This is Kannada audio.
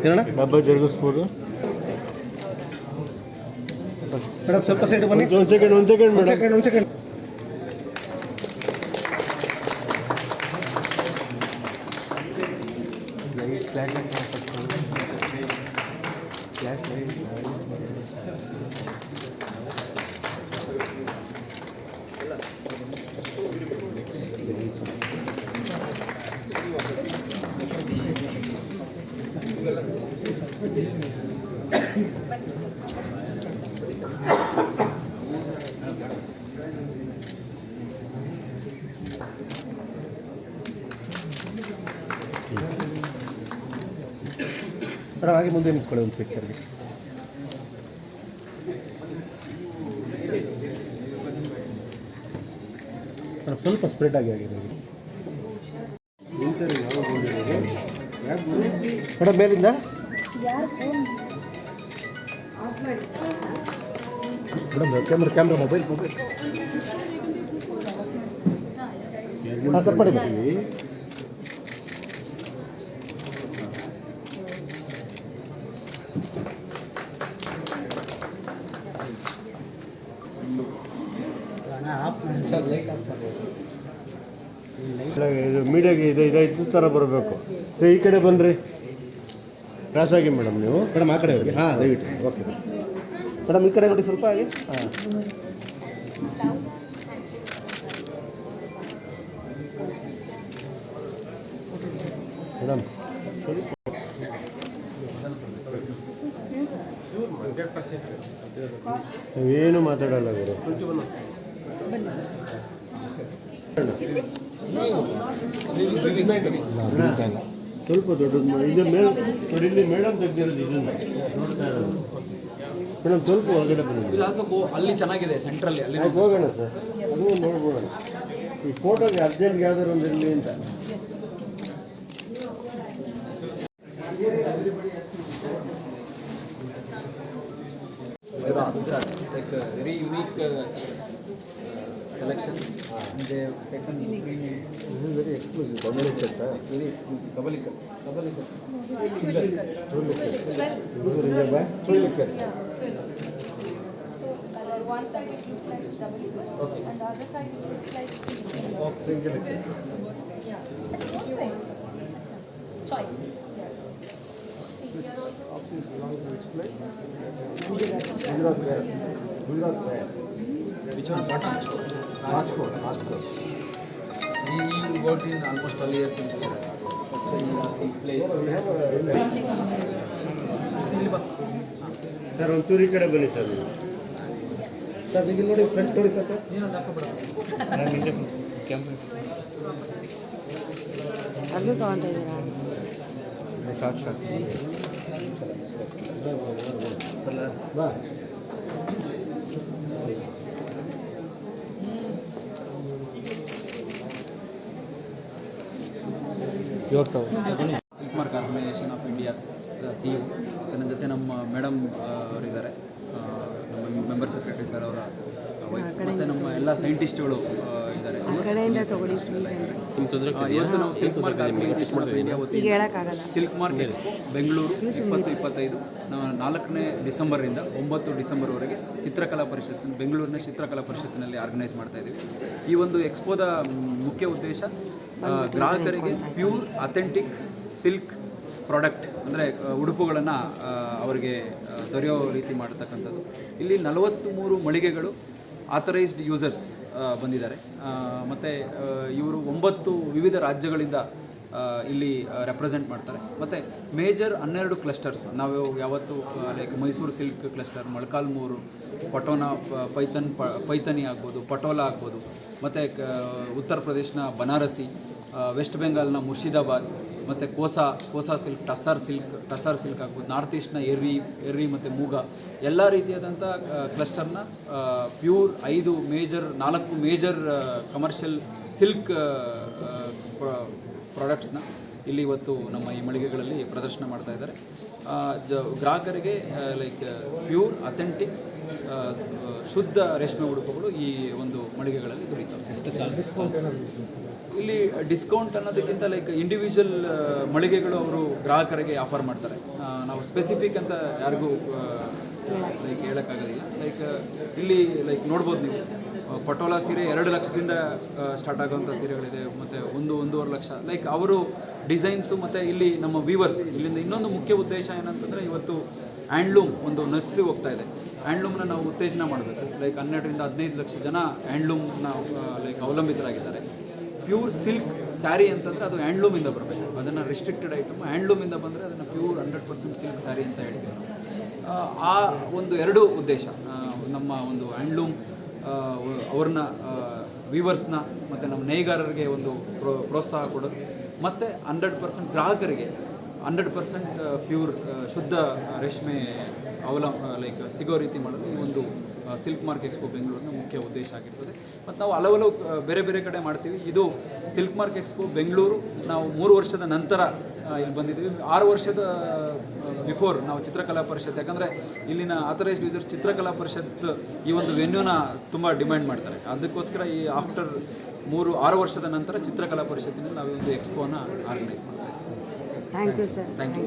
ಏನಣ್ಣ ಡಬ್ಬ ಜರುಗಿಸ್ಬೋದು ಮೇಡಮ್, ಸ್ವಲ್ಪ ಸೈಡ್ ಬನ್ನಿ. ಒಂದು ಸೆಕೆಂಡ್ ಮೇಡಮ್. ಒಂದು ಸೆಕೆಂಡ್. ಮೇಡಮ್ ಹಾಗೆ ಮುಂದೆ ನಿಂತ್ಕೊಳ್ಳಿ ಒಂದು ಪಿಕ್ಚರ್ಗೆ. ಮೇಡಮ್ ಸ್ವಲ್ಪ ಸ್ಪ್ರೆಡ್ ಆಗಿದೆ. ಮೇಡಮ್ ಮೇಲಿಂದ ಮೇಡಮ್ ಕ್ಯಾಮ್ರಾ ಮೊಬೈಲ್ ಕಟ್ ಮಾಡಿ ಬರ್ತೀವಿ. ಮೀಡಿಯಾಗೆ ಇದು ಥರ ಬರಬೇಕು. ಈ ಕಡೆ ಬನ್ನಿರಿ, ಕ್ರಾಸ್ ಆಗಿ ಮೇಡಮ್. ನೀವು ಮೇಡಮ್ ಆ ಕಡೆ ಹೋಗಿ. ಹಾಂ, ದಯವಿಟ್ಟು. ಓಕೆ ಮೇಡಮ್, ಈ ಕಡೆ ನೋಡಿ ಸ್ವಲ್ಪ ಹಾಗೆ. ಹಾಂ ಮೇಡಮ್, ಏನು ಮಾತಾಡಲ್ಲ ಗುರು. ಸ್ವಲ್ಪ ದೊಡ್ಡದು ಇದು ನೋಡಿ, ಇಲ್ಲಿ ಮೇಡಮ್ ತೆಗ್ದಿರೋದು ಇದನ್ನು ನೋಡ್ತಾ ಇರೋದು. ಮೇಡಮ್ ಸ್ವಲ್ಪ ಹೊರಗಡೆ ಬಂದಿದೆ. ಅಲ್ಲಿ ಚೆನ್ನಾಗಿದೆ ಸೆಂಟ್ರಲ್ಲಿ, ಅಲ್ಲಿ ಹೋಗೋಣ ಸರ್, ಅದು ನೋಡ್ಬೋಣ. ಈ ಫೋಟೋಗೆ ಅರ್ಜೆಂಟ್ಗೆ ಯಾವ್ದಾರು ಒಂದು ಇರಲಿ ಅಂತ. like very unique collection. They have taken This is very exclusive. very exclusive. Kabalika. One side it looks like double liquid, Okay. and the other side it looks like Single. yeah. Both side. Acha. Choice. Office belong to which place? Gujarat where? Gujarat where? Which one? Rajkot. He worked in almost 12 years in Gujarat. That's the place. We have sir ಒಂಚೂರು ಈ ಕಡೆ ಬನ್ನಿ ಸರ್. ನೀವು ಸರ್ ಈಗ ನೋಡಿ, ಫ್ರಂಟ್ ನೋಡಿ ಸರ್. ಸರ್ ಏನೊಂದು ಹಾಕೋಬೇಡ. ಅದು ತಗೊಂತ ಇದ್ದೀರಾ? ಸಾಕು ಬಾ. Silk mark organisation of India CEO. ನನ್ನ ಜೊತೆ ನಮ್ಮ ಮೇಡಮ್ ಅವರಿದ್ದಾರೆ, ನಮ್ಮ ಮೆಂಬರ್ ಸೆಕ್ರೆಟರಿ ಸರ್ ಅವರ ವೈಫ್, ಮತ್ತು ನಮ್ಮ ಎಲ್ಲ ಸೈಂಟಿಸ್ಟ್ಗಳು ಇದ್ದಾರೆ. ಇವತ್ತು ನಾವು silk mark organisation of India ವತಿಯಿಂದ ಸಿಲ್ಕ್ ಮಾರ್ಕೆಟ್ ಬೆಂಗಳೂರು 2025 4ನೇ ಡಿಸೆಂಬರಿಂದ 9 ಡಿಸೆಂಬರ್ವರೆಗೆ ಚಿತ್ರಕಲಾ ಪರಿಷತ್ ಬೆಂಗಳೂರಿನ ಚಿತ್ರಕಲಾ ಪರಿಷತ್ತಿನಲ್ಲಿ ಆರ್ಗನೈಸ್ ಮಾಡ್ತಾ ಇದ್ದೀವಿ. ಈ ಒಂದು ಎಕ್ಸ್ಪೋದ ಮುಖ್ಯ ಉದ್ದೇಶ ಗ್ರಾಹಕರಿಗೆ ಪ್ಯೂರ್ ಅಥೆಂಟಿಕ್ ಸಿಲ್ಕ್ ಪ್ರಾಡಕ್ಟ್ ಅಂದರೆ ಉಡುಪುಗಳನ್ನು ಅವರಿಗೆ ದೊರೆಯೋ ರೀತಿ ಮಾಡತಕ್ಕಂಥದ್ದು. ಇಲ್ಲಿ 43 ಮಳಿಗೆಗಳು ಆಥರೈಸ್ಡ್ ಯೂಸರ್ಸ್ ಬಂದಿದ್ದಾರೆ, ಮತ್ತು ಇವರು 9 ವಿವಿಧ ರಾಜ್ಯಗಳಿಂದ ಇಲ್ಲಿ ರೆಪ್ರೆಸೆಂಟ್ ಮಾಡ್ತಾರೆ. ಮತ್ತು ಮೇಜರ್ 12 ಕ್ಲಸ್ಟರ್ಸ್ ನಾವು ಯಾವತ್ತು like Mysuru silk cluster, Molakalmuru, Patona, Paithani ಆಗ್ಬೋದು, ಪಟೋಲಾ ಆಗ್ಬೋದು, ಮತ್ತು ಉತ್ತರ ಪ್ರದೇಶನ ಬನಾರಸಿ, ವೆಸ್ಟ್ ಬೆಂಗಾಲ್ನ ಮುರ್ಷಿದಾಬಾದ್, ಮತ್ತು ಕೋಸಾ ಸಿಲ್ಕ್, ಟಸ್ಸರ್ ಸಿಲ್ಕ್ ಆಗ್ಬೋದು, ನಾರ್ತ್ ಈಸ್ಟ್ನ ಎರ್ರಿ ಮತ್ತು ಮೂಗ, ಎಲ್ಲ ರೀತಿಯಾದಂಥ ಕ್ಲಸ್ಟರ್ನ ಪ್ಯೂರ್ 4 ಮೇಜರ್ ಕಮರ್ಷಿಯಲ್ ಸಿಲ್ಕ್ ಪ್ರಾಡಕ್ಟ್ಸ್ನ ಇಲ್ಲಿ ಇವತ್ತು ನಮ್ಮ ಈ ಮಳಿಗೆಗಳಲ್ಲಿ ಪ್ರದರ್ಶನ ಮಾಡ್ತಾ ಇದ್ದಾರೆ. ಗ್ರಾಹಕರಿಗೆ ಲೈಕ್ ಪ್ಯೂರ್ ಅಥೆಂಟಿಕ್ ಶುದ್ಧ ರೇಷ್ಮೆ ಉಡುಪುಗಳು ಈ ಒಂದು ಮಳಿಗೆಗಳಲ್ಲಿ ದೊರೆಯುತ್ತವೆ. ಇಲ್ಲಿ ಡಿಸ್ಕೌಂಟ್ ಅನ್ನೋದಕ್ಕಿಂತ ಲೈಕ್ ಇಂಡಿವಿಜುವಲ್ ಮಳಿಗೆಗಳು ಅವರು ಗ್ರಾಹಕರಿಗೆ ಆಫರ್ ಮಾಡ್ತಾರೆ. ನಾವು ಸ್ಪೆಸಿಫಿಕ್ ಅಂತ ಯಾರಿಗೂ ಲೈಕ್ ಹೇಳೋಕ್ಕಾಗೋದಿಲ್ಲ. ಲೈಕ್ ಇಲ್ಲಿ ಲೈಕ್ ನೋಡ್ಬೋದು ನೀವು, ಪಟೋಲಾ ಸೀರೆ 2 ಲಕ್ಷದಿಂದ ಸ್ಟಾರ್ಟ್ ಆಗುವಂಥ ಸೀರೆಗಳಿದೆ, ಮತ್ತು 1-1.5 ಲಕ್ಷ. ಲೈಕ್ ಅವರು ಡಿಸೈನ್ಸು ಮತ್ತು ಇಲ್ಲಿ ನಮ್ಮ ವೀವರ್ಸ್, ಇಲ್ಲಿಂದ ಇನ್ನೊಂದು ಮುಖ್ಯ ಉದ್ದೇಶ ಏನಂತಂದರೆ ಇವತ್ತು ಹ್ಯಾಂಡ್ಲೂಮ್ ಒಂದು ನಶಿಸಿ ಹೋಗ್ತಾ ಇದೆ. ಹ್ಯಾಂಡ್ಲೂಮ್ನ ನಾವು ಉತ್ತೇಜನ ಮಾಡಬೇಕು. ಲೈಕ್ 12-15 ಲಕ್ಷ ಜನ ಹ್ಯಾಂಡ್ಲೂಮ್ನ ಲೈಕ್ ಅವಲಂಬಿತರಾಗಿದ್ದಾರೆ. ಪ್ಯೂರ್ ಸಿಲ್ಕ್ ಸ್ಯಾರಿ ಅಂತಂದರೆ ಅದು ಹ್ಯಾಂಡ್ಲೂಮಿಂದ ಬರಬೇಕು. ಅದನ್ನು ರಿಸ್ಟ್ರಿಕ್ಟೆಡ್ ಐಟಮ್ ಹ್ಯಾಂಡ್ಲೂಮಿಂದ ಬಂದರೆ ಅದನ್ನು ಪ್ಯೂರ್ 100% ಸಿಲ್ಕ್ ಸ್ಯಾರಿ ಅಂತ ಹೇಳ್ತೀವಿ ನಾವು. ಆ ಒಂದು 2 ಉದ್ದೇಶ, ನಮ್ಮ ಒಂದು ಹ್ಯಾಂಡ್ಲೂಮ್ ಅವ್ರನ್ನ ವೀವರ್ಸ್ನ ಮತ್ತು ನಮ್ಮ ನೇಯ್ಗಾರರಿಗೆ ಒಂದು ಪ್ರೋತ್ಸಾಹ ಕೊಡೋದು, ಮತ್ತು 100% ಗ್ರಾಹಕರಿಗೆ 100% ಪ್ಯೂರ್ ಶುದ್ಧ ರೇಷ್ಮೆ ಲೈಕ್ ಸಿಗೋ ರೀತಿ ಮಾಡೋದು ಈ ಒಂದು ಸಿಲ್ಕ್ ಮಾರ್ಕ್ ಎಕ್ಸ್ಪೋ ಬೆಂಗಳೂರಿನ ಮುಖ್ಯ ಉದ್ದೇಶ ಆಗಿರ್ತದೆ. ಮತ್ತು ನಾವು ಹಲವು ಬೇರೆ ಬೇರೆ ಕಡೆ ಮಾಡ್ತೀವಿ. ಇದು ಸಿಲ್ಕ್ ಮಾರ್ಕ್ ಎಕ್ಸ್ಪೋ ಬೆಂಗಳೂರು ನಾವು 3 ವರ್ಷದ ನಂತರ ಇಲ್ಲಿ ಬಂದಿದ್ದೀವಿ. 6 ವರ್ಷದ ಬಿಫೋರ್ ನಾವು ಚಿತ್ರಕಲಾ ಪರಿಷತ್, ಯಾಕಂದರೆ ಇಲ್ಲಿನ ಆಥರೈಸ್ಡ್ ಯೂಸರ್ಸ್ ಚಿತ್ರಕಲಾ ಪರಿಷತ್ ಈ ಒಂದು ವೆನ್ಯೂನ ತುಂಬ ಡಿಮ್ಯಾಂಡ್ ಮಾಡ್ತಾರೆ. ಅದಕ್ಕೋಸ್ಕರ ಈ ಆಫ್ಟರ್ 6 ವರ್ಷದ ನಂತರ ಚಿತ್ರಕಲಾ ಪರಿಷತ್ತಿನಲ್ಲಿ ನಾವು ಒಂದು ಎಕ್ಸ್ಪೋನ ಆರ್ಗನೈಸ್ ಮಾಡ್ತಾ ಇದ್ದೀವಿ. Thank you sir. Thank you.